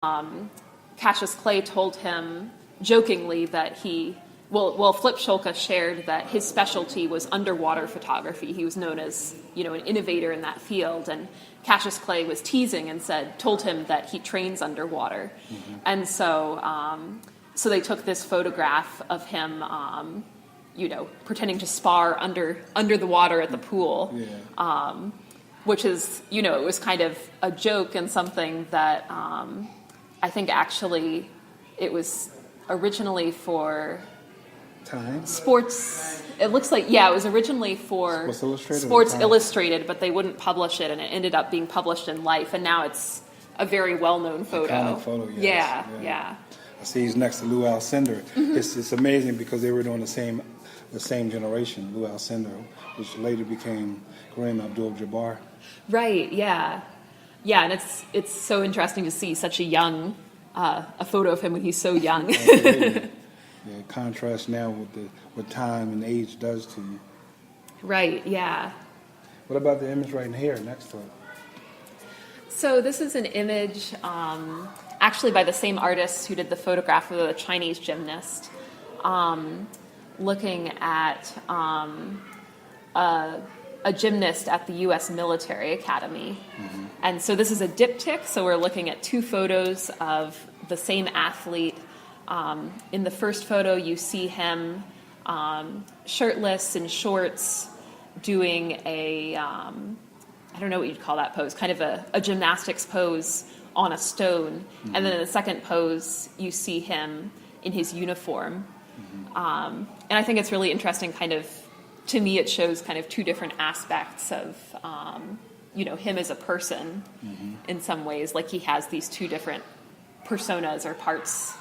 Cassius Clay told him jokingly that Flip Scholke shared that his specialty was underwater photography. He was known as, an innovator in that field. And Cassius Clay was teasing and told him that he trains underwater. Mm-hmm. And so they took this photograph of him, pretending to spar under the water at the pool. Yeah. Which is, it was kind of a joke and something that I think actually it was originally for Time? Sports. It looks like, it was originally for Sports Illustrated, but they wouldn't publish it, and it ended up being published in Life, and now it's a very well-known photo. Iconic photo, yes. Yeah. I see he's next to Lou Alcindor. Mm-hmm. It's amazing because they were doing the same generation, Lou Alcindor, which later became Kareem Abdul-Jabbar. Right, yeah. Yeah, and it's so interesting to see such a young, a photo of him when he's so young. Yeah, contrast now with what time and age does to you. Right, yeah. What about the image right here next to it? So this is an image actually by the same artist who did the photograph of the Chinese gymnast, looking at a gymnast at the U.S. Military Academy. Mm-hmm. And so this is a diptych, so we're looking at two photos of the same athlete. In the first photo, you see him shirtless in shorts doing I don't know what you'd call that pose, kind of a gymnastics pose on a stone. Mm-hmm. And then in the second pose, you see him in his uniform. Mm-hmm. And I think it's really interesting, to me, it shows kind of two different aspects of, him as a person. Mm-hmm. In some ways. Like he has these two different personas or parts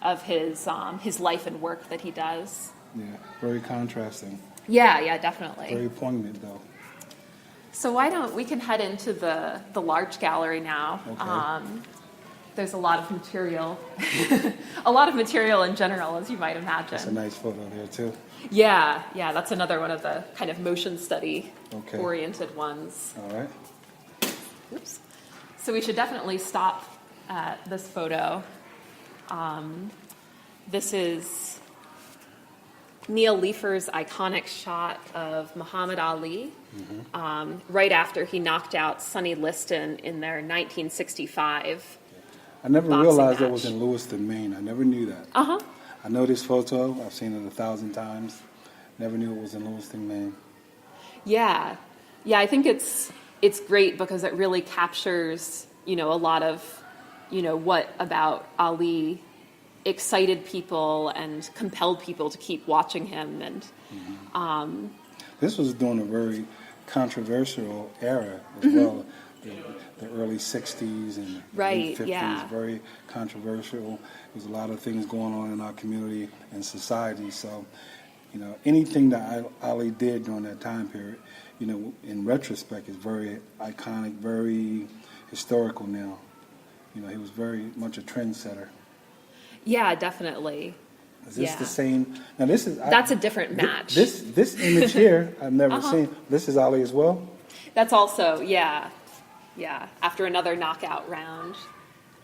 of his life and work that he does. Yeah, very contrasting. Yeah, definitely. Very poignant, though. So we can head into the large gallery now. Okay. There's a lot of material, a lot of material in general, as you might imagine. That's a nice photo there, too. Yeah, that's another one of the kind of motion study oriented ones. All right. Oops. So we should definitely stop at this photo. This is Neil Leifer's iconic shot of Muhammad Ali, mm-hmm. Right after he knocked out Sonny Liston in their 1965 I never realized match. that was in Lewiston, Maine. I never knew that. Uh-huh. I know this photo. I've seen it 1,000 times. Never knew it was in Lewiston, Maine. Yeah, I think it's great because it really captures, a lot of, what about Ali excited people and compelled people to keep watching him. And mm-hmm. This was during a very controversial era as well. The early 60s and late 50s, yeah. Very controversial. There's a lot of things going on in our community and society. So, anything that Ali did during that time period, in retrospect, is very iconic, very historical now. He was very much a trendsetter. Yeah, definitely. Is this the same? Now, that's a different match. This image here, I've never seen. This is Ali as well? That's also, yeah, after another knockout round.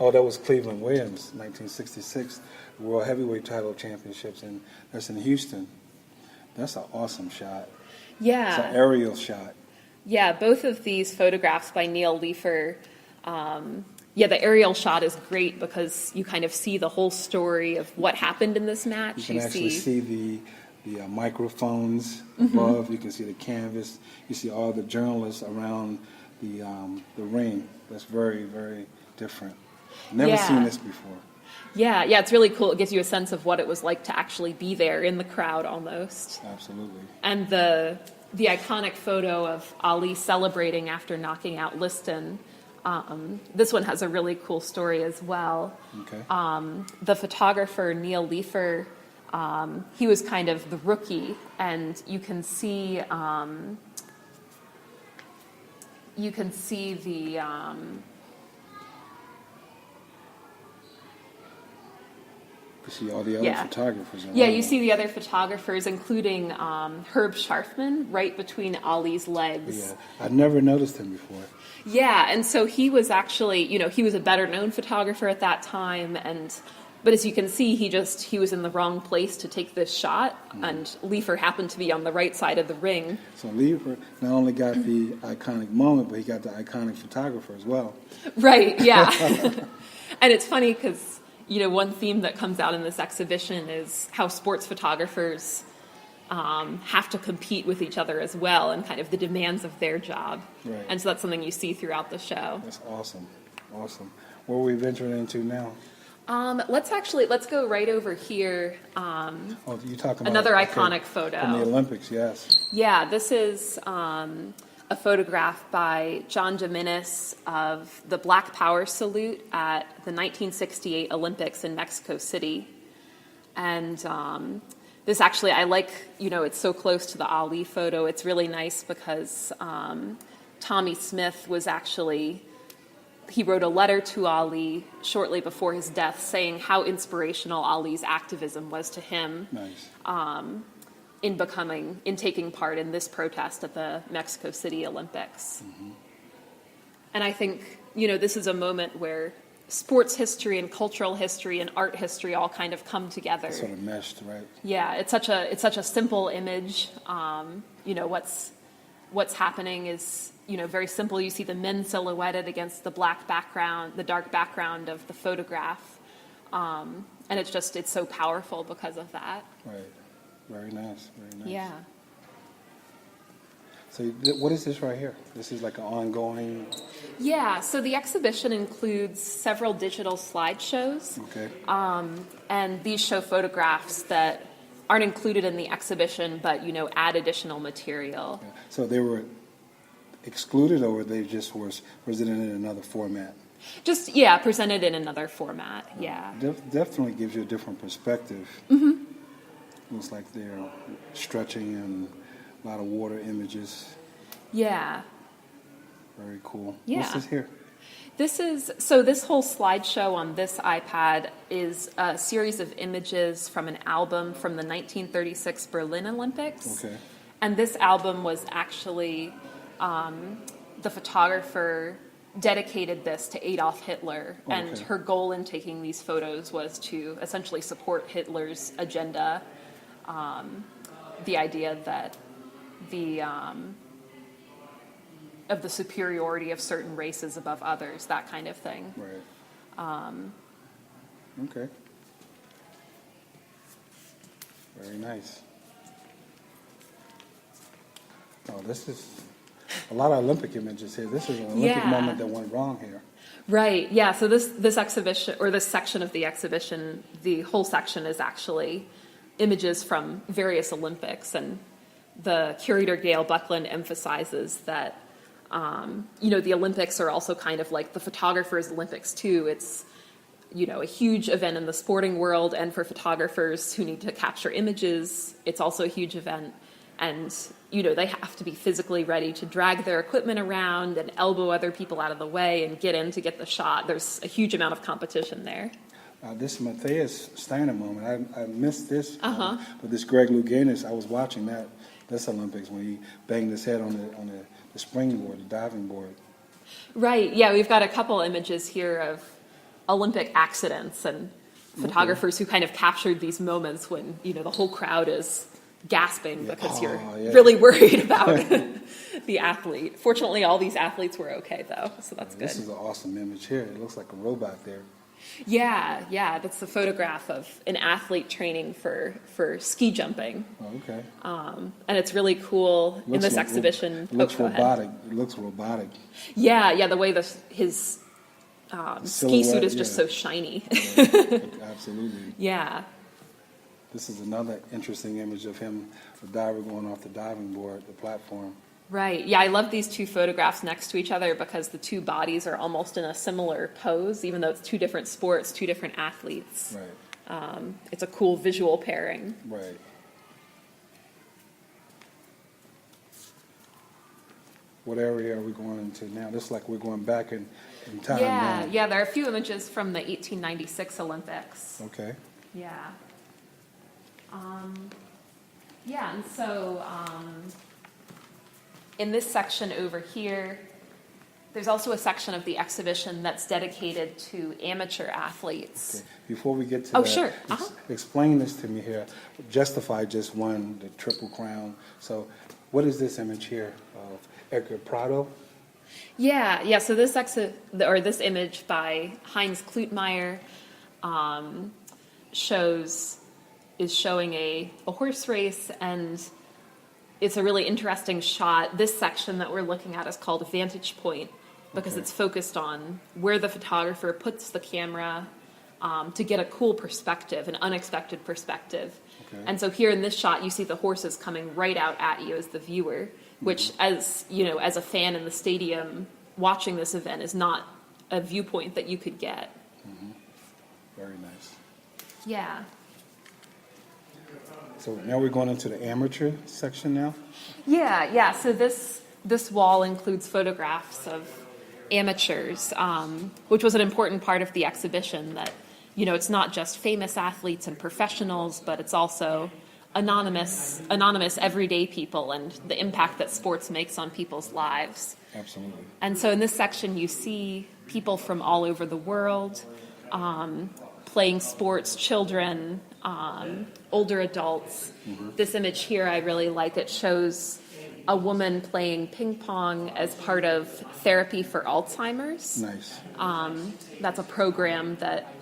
Oh, that was Cleveland Williams, 1966, World Heavyweight Title Championships, and that's in Houston. That's an awesome shot. Yeah. It's an aerial shot. Yeah, both of these photographs by Neil Leifer, the aerial shot is great because you kind of see the whole story of what happened in this match. You can actually see the microphones above. Mm-hmm. You can see the canvas. You see all the journalists around the ring. That's very, very different. Never seen this before. Yeah, it's really cool. It gives you a sense of what it was like to actually be there in the crowd almost. Absolutely. And the iconic photo of Ali celebrating after knocking out Liston, this one has a really cool story as well. Okay. The photographer, Neil Leifer, he was kind of the rookie, and you can see the... You see all the other photographers around. Yeah, you see the other photographers, including Herb Scharfman, right between Ali's legs. Yeah, I've never noticed him before. Yeah, and so he was actually, he was a better known photographer at that time, but as you can see, he was in the wrong place to take this shot, and Leifer happened to be on the right side of the ring. So Leifer not only got the iconic moment, but he got the iconic photographer as well. Right, yeah. And it's funny because, one theme that comes out in this exhibition is how sports photographers have to compete with each other as well, and kind of the demands of their job. Right. And so that's something you see throughout the show. That's awesome. Where are we venturing into now? Let's go right over here. You talking about another iconic photo from the Olympics? Yes. Yeah, this is a photograph by John Jimenez of the Black Power salute at the 1968 Olympics in Mexico City, and this actually, I like. It's so close to the Ali photo. It's really nice because Tommy Smith was actually. He wrote a letter to Ali shortly before his death saying how inspirational Ali's activism was to him. Nice. In taking part in this protest at the Mexico City Olympics. Mm-hmm. And I think, this is a moment where sports history and cultural history and art history all kind of come together. It's sort of meshed, right? Yeah, it's such a simple image. What's happening is, very simple. You see the men silhouetted against the black background, the dark background of the photograph. And it's so powerful because of that. Right. Very nice. Yeah. So what is this right here? This is like an ongoing... Yeah, so the exhibition includes several digital slideshows. Okay. And these show photographs that aren't included in the exhibition, but, add additional material. Yeah. So they were excluded, or they just were presented in another format? Just, presented in another format, yeah. Definitely gives you a different perspective. Mm-hmm. Looks like they're stretching and a lot of water images. Yeah. Very cool. Yeah. What's this here? This whole slideshow on this iPad is a series of images from an album from the 1936 Berlin Olympics. Okay. And this album was actually, the photographer dedicated this to Adolf Hitler. Okay. And her goal in taking these photos was to essentially support Hitler's agenda. The idea that of the superiority of certain races above others, that kind of thing. Right. Okay. Very nice. Oh, this is a lot of Olympic images here. This is an Olympic moment that went wrong here. Right, yeah, so this exhibition, or this section of the exhibition, the whole section is actually images from various Olympics, and the curator Gail Buckland emphasizes that the Olympics are also kind of like the photographer's Olympics too. It's a huge event in the sporting world, and for photographers who need to capture images, it's also a huge event. And they have to be physically ready to drag their equipment around and elbow other people out of the way and get in to get the shot. There's a huge amount of competition there. This Matthias Steiner moment, I missed this. But this Greg Louganis, I was watching this Olympics when he banged his head on the springboard, the diving board. Right, yeah, we've got a couple images here of Olympic accidents and photographers who kind of captured these moments when, the whole crowd is gasping because you're really worried about the athlete. Fortunately, all these athletes were okay, though, so that's good. This is an awesome image here. It looks like a robot there. Yeah, that's the photograph of an athlete training for ski jumping. Oh, okay. And it's really cool in this exhibition. It looks robotic. It looks robotic. Yeah, the way his ski suit is just so shiny. Yeah, absolutely. Yeah. This is another interesting image of him, the diver going off the diving board, the platform. Right. Yeah, I love these two photographs next to each other because the two bodies are almost in a similar pose, even though it's two different sports, two different athletes. Right. It's a cool visual pairing. Right. What area are we going into now? This is like we're going back in time now. Yeah, there are a few images from the 1896 Olympics. Okay. Yeah. Yeah, and so in this section over here, there's also a section of the exhibition that's dedicated to amateur athletes. Okay. Before we get to that, sure. explain this to me here. Justify just won the Triple Crown. So what is this image here of Edgar Prado? Yeah. So this this image by Heinz Klutmeyer is showing a horse race, and it's a really interesting shot. This section that we're looking at is called Vantage Point because it's focused on where the photographer puts the camera to get a cool perspective, an unexpected perspective. Okay. And so here in this shot, you see the horses coming right out at you as the viewer, which, as you know, as a fan in the stadium watching this event, is not a viewpoint that you could get. Mm-hmm. Very nice. Yeah. So now we're going into the amateur section now? Yeah. So this wall includes photographs of amateurs, which was an important part of the exhibition, that, you know, it's not just famous athletes and professionals, but it's also anonymous everyday people and the impact that sports makes on people's lives. Absolutely. And so in this section, you see people from all over the world playing sports, children, older adults. Mm-hmm. This image here, I really like. It shows a woman playing ping pong as part of therapy for Alzheimer's. Nice. That's a program that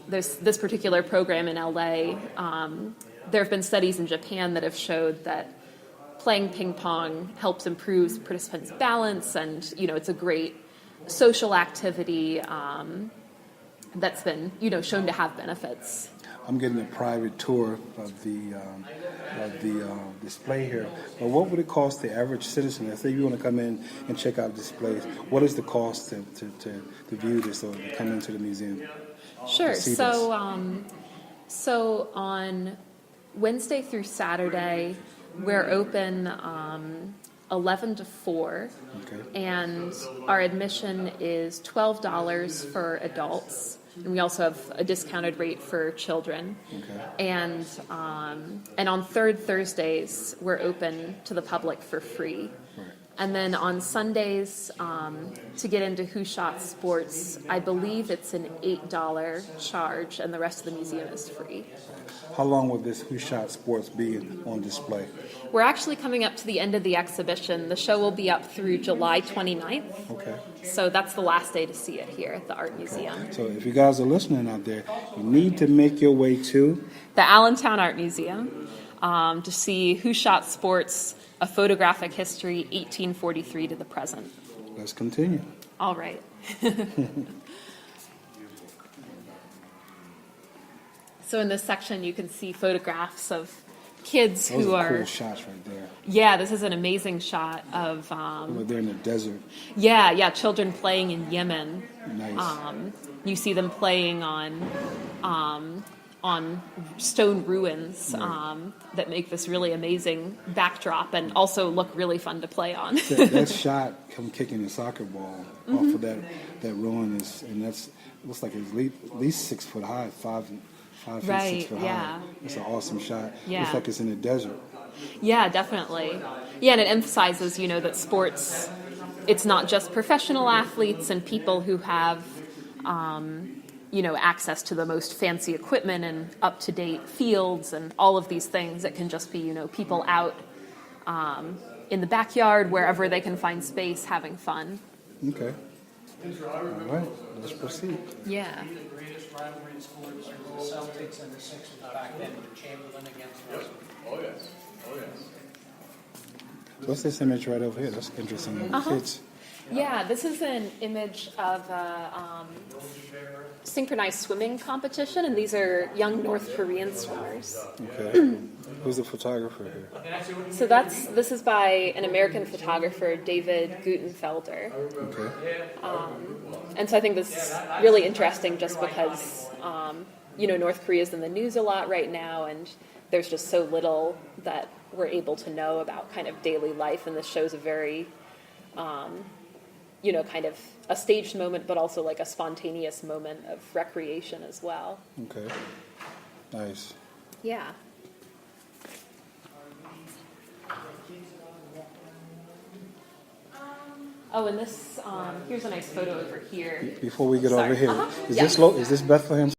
this particular program in LA. There have been studies in Japan that have showed that playing ping pong helps improve participants' balance, and you know, it's a great social activity that's been, you know, shown to have benefits. I'm getting a private tour of the display here. But what would it cost the average citizen? Let's say you want to come in and check out displays. What is the cost to view this or to come into the museum? Sure. So on Wednesday through Saturday, we're open 11 to 4, and our admission is $12 for adults, and we also have a discounted rate for children. And on third Thursdays, we're open to the public for free. And then on Sundays, to get into Who Shot Sports, I believe it's an $8 charge, and the rest of the museum is free. How long will this Who Shot Sports be on display? We're actually coming up to the end of the exhibition. The show will be up through July 29th. Okay. So that's the last day to see it here at the Art Museum. So if you guys are listening out there, you need to make your way to the Allentown Art Museum to see Who Shot Sports, A Photographic History, 1843 to the Present. Let's continue. All right. So in this section, you can see photographs of kids who are cool shots right there. Yeah, this is an amazing shot of. They're in the desert. Yeah, children playing in Yemen. Nice. You see them playing on stone ruins that make this really amazing backdrop and also look really fun to play on. that shot come kicking a soccer ball off of that ruin looks like it's at least 6 foot high, 5 feet, 6 foot high. It's an awesome shot. Yeah. Looks like it's in the desert. Yeah, definitely. Yeah, and it emphasizes, you know, that sports, it's not just professional athletes and people who have, you know, access to the most fancy equipment and up-to-date fields and all of these things. It can just be, you know, people out in the backyard, wherever they can find space, having fun. Okay. All right, let's proceed. Yeah. The greatest rivalry in sports are the Celtics and the Sixers back then, Chamberlain against Russell. Oh yes. What's this image right over here? That's interesting. Kids. Yeah, this is an image of a synchronized swimming competition, and these are young North Korean swimmers. Okay. Who's the photographer here? So this is by an American photographer, David Gutenfelder. Okay. And so I think this is really interesting just because, you know, North Korea is in the news a lot right now, and there's just so little that we're able to know about kind of daily life, and this shows a very, you know, kind of a staged moment, but also like a spontaneous moment of recreation as well. Okay. Nice. Yeah. Oh, and this, here's a nice photo over here. Before we get Sorry. over here, Uh-huh. is Yeah. this Bethlehem?